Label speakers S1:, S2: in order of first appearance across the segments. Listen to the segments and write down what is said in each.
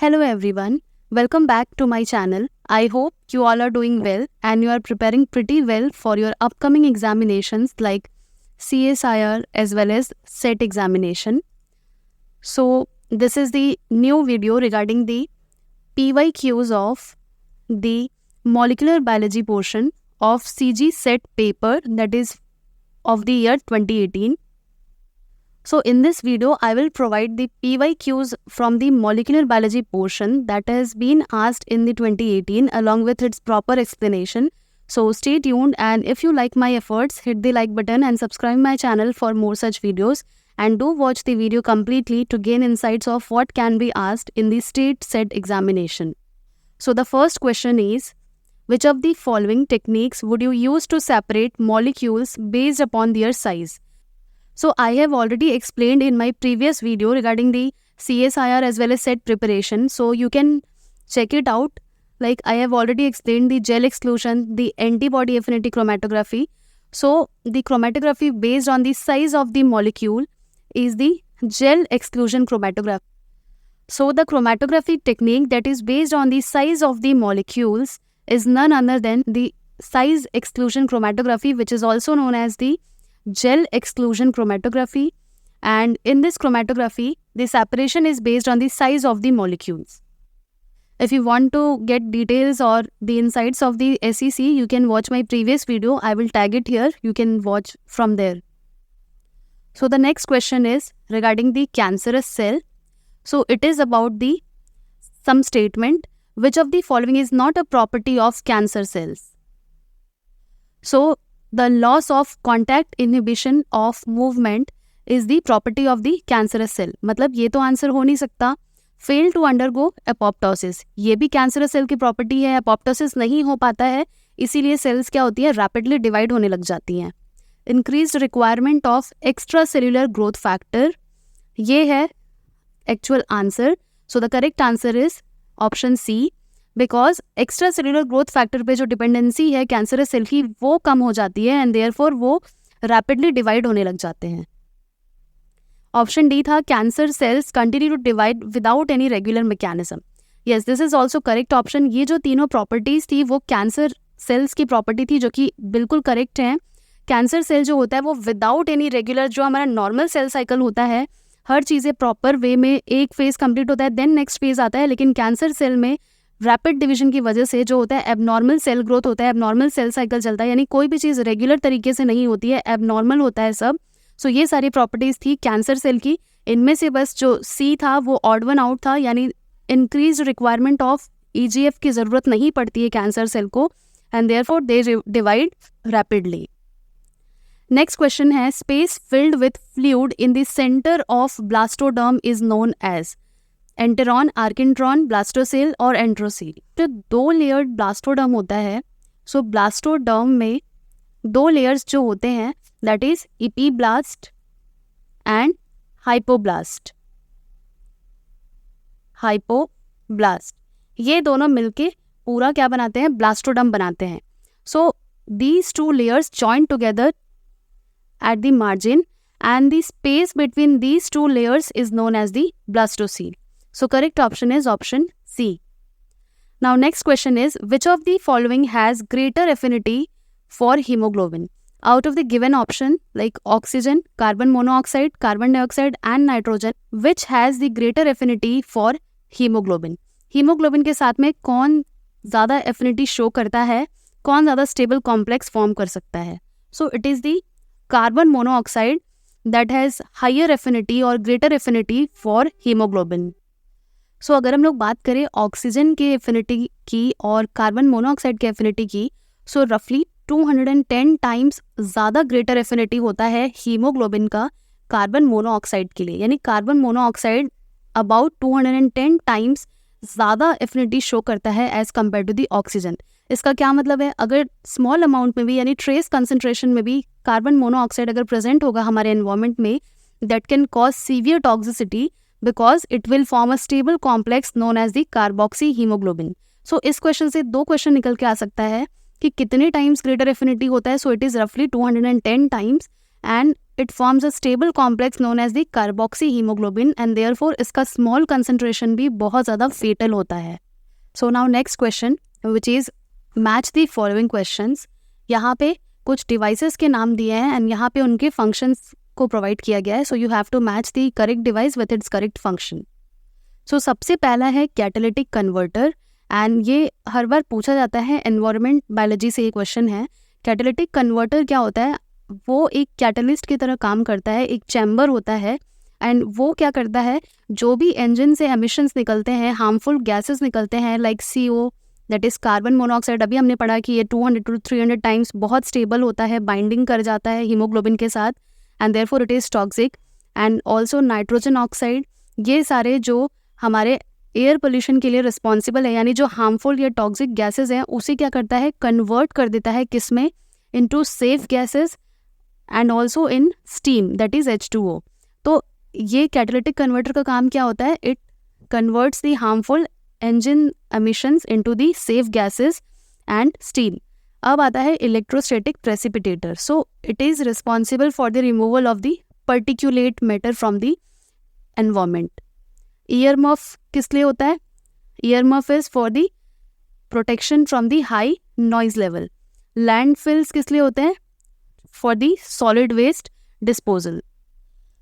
S1: Hello everyone, welcome back to my channel. I hope you all are doing well and you are preparing pretty well for your upcoming examinations like CSIR as well as SET examination. So this is the new video regarding the PYQs of the molecular biology portion of CG SET paper, that is of the year 2018. So in this video, I will provide the PYQs from the molecular biology portion that has been asked in the 2018 along with its proper explanation. So stay tuned, and if you like my efforts, hit the like button and subscribe my channel for more such videos, and do watch the video completely to gain insights of what can be asked in the state SET examination. So the first question is, which of the following techniques would you use to separate molecules based upon their size? So I have already explained in my previous video regarding the CSIR as well as SET preparation. So you can check it out. Like I have already explained the gel exclusion, the antibody affinity chromatography. So the chromatography based on the size of the molecule is the gel exclusion chromatography. So the chromatography technique that is based on the size of the molecules is none other than the size exclusion chromatography, which is also known as the gel exclusion chromatography, and in this chromatography the separation is based on the size of the molecules. If you want to get details or the insights of the SEC, you can watch my previous video. I will tag it here. You can watch from there. So the next question is regarding the cancerous cell. So it is about the some statement, which of the following is not a property of cancer cells? So the loss of contact inhibition of movement is the property of the cancerous cell. मतलब ये तो answer हो नहीं सकता. Fail to undergo apoptosis, ये भी cancerous cell की property है. apoptosis नहीं हो पाता है, इसीलिए सेल्स क्या होती है, रैपिडली डिवाइड होने लग जाती हैं. Increased requirement of extracellular growth factor, ये है actual answer. So the correct answer is option C, because extracellular growth factor पे जो डिपेंडेंसी है कैंसरस सेल की वो कम हो जाती है एंड देयरफॉर वो रैपिडली डिवाइड होने लग जाते हैं. ऑप्शन डी था, cancer cells continue to divide without any regular mechanism. Yes, this is also correct option. ये जो तीनों प्रॉपर्टीज थी वो कैंसर सेल्स की प्रॉपर्टी थी, जो कि बिल्कुल करेक्ट है. कैंसर सेल जो होता है वो विदाउट एनी रेगुलर, जो हमारा नॉर्मल सेल साइकिल होता है, हर चीज़ें प्रॉपर वे में एक फेज कंप्लीट होता है देन नेक्स्ट फेज आता है, लेकिन कैंसर सेल में रैपिड डिवीजन की वजह से जो होता है एबनॉर्मल सेल ग्रोथ होता है, एबनॉर्मल सेल साइकिल चलता है, यानी कोई भी चीज़ रेगुलर तरीके से नहीं होती है, एबनॉर्मल होता है सब. सो ये सारी प्रॉपर्टीज़ थी कैंसर सेल की. इनमें से बस जो सी था वो ऑड वन आउट था, यानी इंक्रीज रिक्वायरमेंट ऑफ EGF की ज़रूरत नहीं पड़ती है कैंसर सेल को, and therefore they divide rapidly. Next question है, space filled with fluid in the centre of blastoderm is known as enteron, archenteron, blastocoel और एंट्रोसील. तो 2 लेयर्ड ब्लास्टोडर्म होता है. सो ब्लास्टोडर्म में 2 लेयर्स जो होते हैं that is epiblast and hypoblast. Hypoblast ये दोनों मिलके पूरा क्या बनाते हैं, ब्लास्टोडर्म बनाते हैं. So these 2 layers join together at the margin and the space between these 2 layers is known as the blastocele. So correct option is option C. Now next question is, which of the following has greater affinity for hemoglobin? Out of the given option like oxygen, carbon monoxide, carbon dioxide and nitrogen, which has the greater affinity for hemoglobin? hemoglobin के साथ में कौन ज़्यादा affinity show करता है, कौन ज़्यादा stable complex form कर सकता है? So it is the carbon monoxide that has higher affinity और greater affinity for haemoglobin. So अगर हम लोग बात करें ऑक्सीजन के एफिनिटी की और कार्बन मोनोऑक्साइड के एफिनिटी की, सो रफली 210 टाइम्स ज़्यादा ग्रेटर एफिनिटी होता है हीमोग्लोबिन का कार्बन मोनोऑक्साइड के लिए, यानी कार्बन मोनोऑक्साइड अबाउट 210 टाइम्स ज़्यादा एफिनिटी शो करता है as compare to the oxygen. इसका क्या मतलब है, अगर स्मॉल अमाउंट में भी यानी ट्रेस कंसंट्रेशन में भी कार्बन मोनोऑक्साइड अगर प्रेजेंट होगा हमारे एनवायरनमेंट में, that can cause severe toxicity because it will form a stable complex known as the carboxy haemoglobin. So इस क्वेश्चन से 2 क्वेश्चन निकल के आ सकता है कि कितने टाइम्स ग्रेटर एफिनिटी होता है. सो इट इज़ रफली 210 times and it forms a stable complex known as the carboxyhemoglobin and therefore इसका small concentration भी बहुत ज़्यादा fatal होता है. So now next question which is match the following questions. यहाँ पे कुछ devices के नाम दिए हैं and यहाँ पे उनके functions को provide किया गया है. So you have to match the correct device with its correct function. So सबसे पहला है catalytic converter and ये हर बार पूछा जाता है, environment biology से ये question है. कैटेलिटिक कन्वर्टर क्या होता है? वो एक कैटलिस्ट की तरह काम करता है, एक चैम्बर होता है एंड वो क्या करता है, जो भी इंजन से एमिशंस निकलते हैं, हार्मफुल गैसेस निकलते हैं like CO that is carbon monoxide. अभी हमने पढ़ा कि ये 200 to 300 टाइम्स बहुत स्टेबल होता है, बाइंडिंग कर जाता है हीमोग्लोबिन के साथ and therefore it is toxic. And also nitrogen oxide, ये सारे जो हमारे एयर पोल्यूशन के लिए रिस्पॉन्सिबल है, यानी जो हार्मफुल या टॉक्सिक गैसेज हैं, उसे क्या करता है, कन्वर्ट कर देता है किस में, into safe gases and also in steam that is H2O. तो ये कैटालिटिक कन्वर्टर का काम क्या होता है, it converts the harmful engine emissions into the safe gases and steam. अब आता है electrostatic precipitator. So it is responsible for the removal of the particulate matter from the environment. Earmuff किस लिए होता है? Earmuff is for the protection from the high noise level. Landfills किस लिए होते हैं? For the solid waste disposal.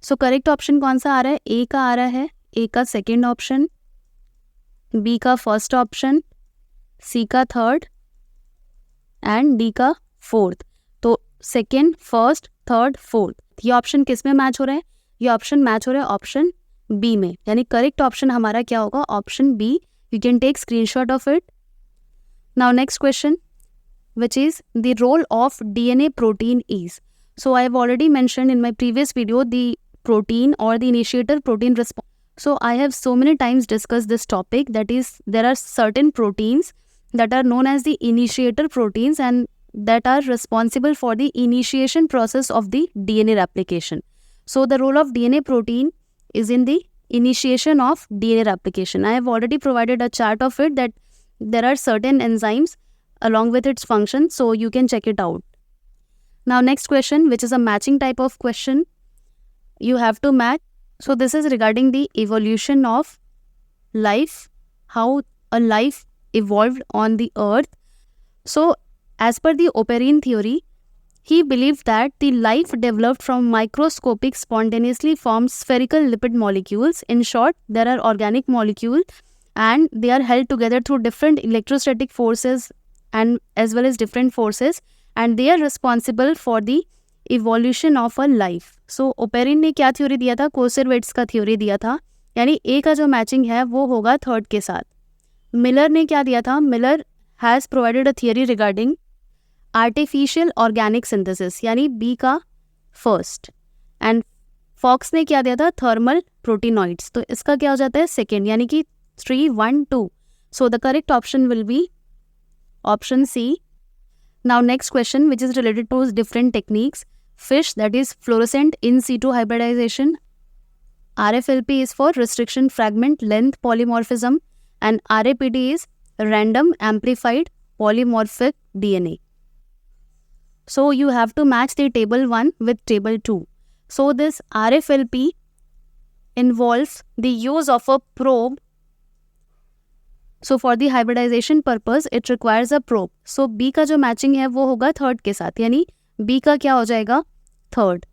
S1: So correct option कौन सा आ रहा है? ए का आ रहा है. ए का सेकेंड ऑप्शन, बी का फर्स्ट ऑप्शन, सी का थर्ड एंड डी का फोर्थ. तो सेकेंड, फर्स्ट, थर्ड, फोर्थ, ये ऑप्शन किस में मैच हो रहे हैं? ये ऑप्शन मैच हो रहा है ऑप्शन बी में, यानी करेक्ट ऑप्शन हमारा क्या होगा? Option B. You can take screenshot of it. Now next question which is the role of DNA protein is. So I have already mentioned in my previous video the protein or the initiator protein response. So I have so many times discussed this topic, that is there are certain proteins that are known as the initiator proteins and that are responsible for the initiation process of the DNA replication. So the role of DNA protein is in the initiation of DNA replication. I have already provided a chart of it, that there are certain enzymes along with its function, so you can check it out. Now next question, which is a matching type of question. You have to match. So this is regarding the evolution of life, how a life evolved on the earth. So as per the Oparin theory, he believed that the life developed from microscopic spontaneously formed spherical lipid molecules. In short, there are organic molecules and they are held together through different electrostatic forces and as well as different forces, and they are responsible for the evolution of a life. So Oparin ने क्या theory दिया था? कोसेरवेट्स का theory दिया था, यानी ए का जो मैचिंग है वो होगा थर्ड के साथ. मिलर ने क्या दिया था? Miller has provided a theory regarding artificial organic synthesis, यानी बी का फर्स्ट. एंड फॉक्स ने क्या दिया था? थर्मल प्रोटीनॉइड्स. तो इसका क्या हो जाता है? सेकेंड, यानी कि 3, 1, 2. सो the correct option will be option C. Now next question, which is related to different techniques. Fish, that is fluorescent in situ hybridization. RFLP is for restriction fragment length polymorphism and RAPD is random amplified polymorphic DNA. So you have to match the table 1 with table 2. So this RFLP involves the use of a probe. So for the hybridization purpose it requires a probe. So B का जो matching है वो होगा third के साथ, यानी B का क्या हो जाएगा? Third.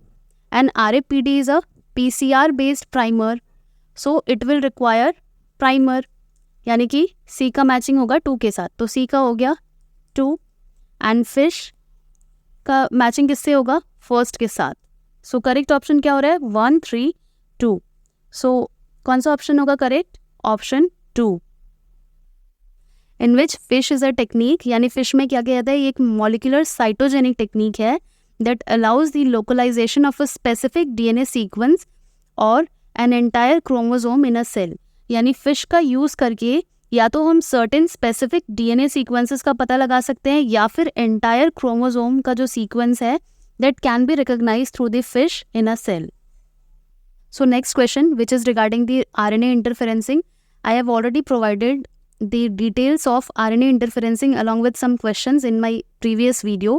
S1: And RAPD is a PCR based primer. So it will require primer, यानी कि C का मैचिंग होगा 2 के साथ. तो C का हो गया 2 and fish का मैचिंग किससे होगा? फर्स्ट के साथ. सो करेक्ट ऑप्शन क्या हो रहा है? 1, 3, 2. सो कौन सा ऑप्शन होगा correct? Option 2. In which FISH is a technique, यानी फिश में क्या किया जाता है? ये एक मॉलिक्यूलर साइटोजेनिक टेक्निक है that allows the localisation of a specific DNA sequence और an entire chromosome in a cell. यानी फिश का यूज़ करके या तो हम सर्टेन स्पेसिफिक DNA सीक्वेंसेस का पता लगा सकते हैं या फिर एंटायर क्रोमोसोम का जो सीक्वेंस है that can be recognised through the FISH in a cell. So next question which is regarding the RNA interferencing. I have already provided the details of RNA interferencing along with some questions in my previous video,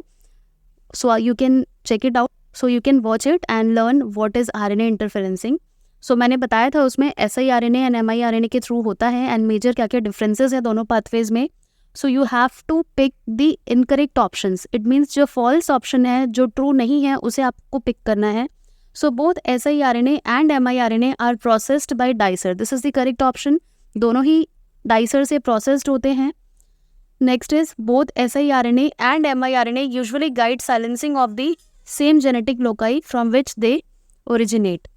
S1: so you can check it out. So you can watch it and learn what is RNA इंटरफेरेंसिंग. सो मैंने बताया था उसमें siRNA and miRNA के through होता है and major क्या क्या differences है दोनों पाथवेज में. So you have to pick the incorrect options. It means जो फॉल्स ऑप्शन है, जो ट्रू नहीं है, उसे आपको पिक करना है. So both siRNA and miRNA are processed by dicer. This is the correct option. दोनों ही डाइसर से प्रोसेस्ड होते हैं. Next is both siRNA and miRNA usually guide silencing of the same genetic loci from which they originate.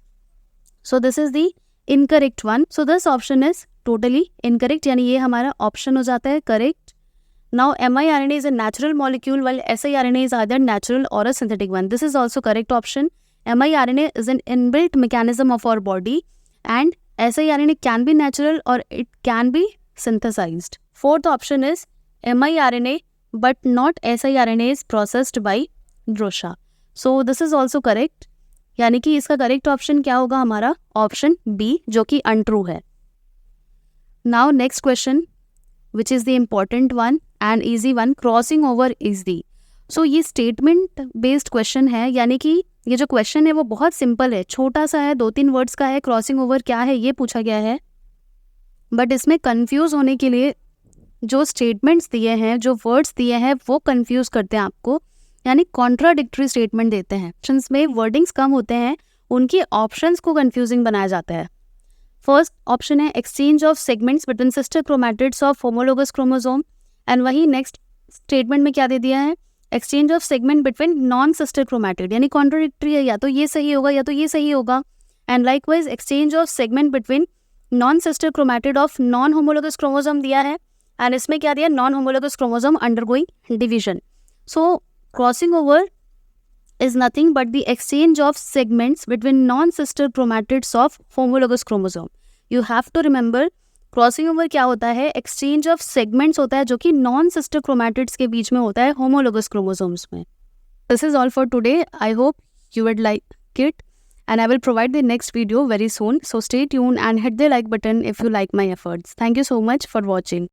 S1: So this is the incorrect one. So this option is totally incorrect. यानी ये हमारा option हो जाता है correct. Now miRNA is a natural molecule while siRNA is either natural or a synthetic one. This is also correct option. miRNA is an inbuilt mechanism of our body and siRNA can be natural or it can be synthesized. Fourth option is miRNA but not siRNA is processed by DROSA. So this is also correct. यानी कि इसका correct option क्या होगा हमारा? Option B, जो कि untrue है. Now next question which is the important one and easy one, crossing over is the. So ये स्टेटमेंट बेस्ड क्वेश्चन है, यानी कि ये जो क्वेश्चन है वो बहुत सिंपल है, छोटा सा है, 2-3 वर्ड्स का है. क्रॉसिंग ओवर क्या है ये पूछा गया है, बट इसमें कन्फ्यूज़ होने के लिए जो स्टेटमेंट्स दिए हैं, जो वर्ड्स दिए हैं, वो कन्फ्यूज़ करते हैं आपको, यानी कॉन्ट्राडिक्टरी स्टेटमेंट देते हैं. ऑप्शंस में वर्डिंग्स कम होते हैं, उनके ऑप्शंस को कंफ्यूजिंग बनाया जाता है. फर्स्ट ऑप्शन है exchange of segments between sister chromatids of homologous chromosome, and वही नेक्स्ट स्टेटमेंट में क्या दे दिया है? Exchange of segment between non sister chromatid, यानी कॉन्ट्राडिक्टरी है, या तो ये सही होगा या तो ये सही होगा. And likewise exchange of segment between non sister chromatid of non homologous chromosome दिया है, एंड इसमें क्या दिया? Non homologous chromosome undergoing division. So crossing over is nothing but the exchange of segments between non-sister chromatids of homologous chromosome. You have to remember crossing over क्या होता है? exchange of segments होता है जो कि non-sister chromatids के बीच में होता है homologous chromosomes में. This is all for today. I hope you would like it and I will provide the next video very soon. So stay tuned and hit the like button if you like my efforts. Thank you so much for watching.